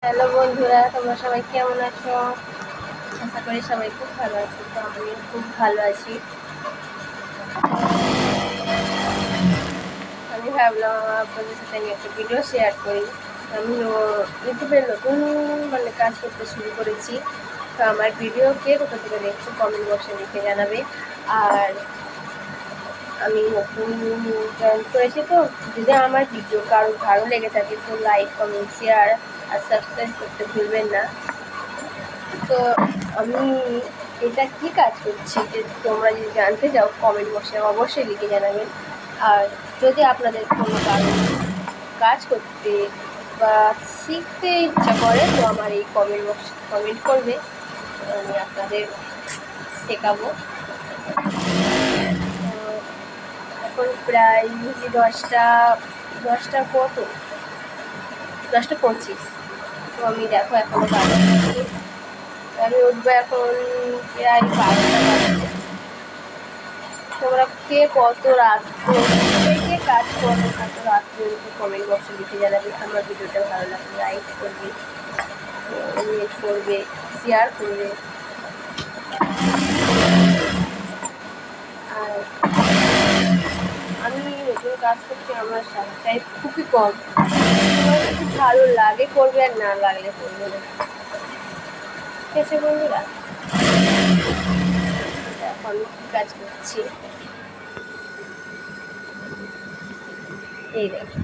Hello বন্ধুরা, তোমরা সবাই কেমন আছো? আশা করি সবাই খুব ভালো আছো। তো আমি খুব ভালো আছি। আমি ভাবলাম আপনাদের সাথে আমি একটা ভিডিও শেয়ার করি। আমি ইউটিউবে নতুন কাজ করতে শুরু করেছি। তো আমার ভিডিও কে কোথা থেকে দেখছো কমেন্ট বক্সে লিখে জানাবে। আর আমি নতুন জয়েন করেছি, তো যদি আমার ভিডিও কারো ভালো লেগে থাকে তো লাইক, কমেন্ট, শেয়ার আর সাবস্ক্রাইব করতে ভুলবেন না। তো আমি এটা কি কাজ করছি যে তোমরা যদি জানতে চাও কমেন্ট বক্সে অবশ্যই লিখে জানাবেন। আর যদি আপনাদের কোনো কারণ কাজ করতে বা শিখতে ইচ্ছা করে তো আমার এই কমেন্ট বক্সে কমেন্ট করবে, আমি আপনাদের শেখাবো। এখন প্রায় 10টা কত 10টা 25। তো আমি দেখো এখনো কাজ করছি। আমি উঠবো এখন প্রায় 12টা বাজে। তোমরা কে কত রাত কে কাজ করবে, কত রাত পর্যন্ত কমেন্ট বক্সে লিখে জানাবে। আমার ভিডিওটা ভালো লাগলে লাইক করবে, কমেন্ট করবে, শেয়ার করবে। আর আমি নতুন কাজ করতে আমার সাবস্ক্রাইব খুবই কম। তোমার যদি ভালো লাগে করবে, আর না লাগলে করবে না। ঠিক আছে বন্ধুরা, এখন কাজ করছি এই দেখো।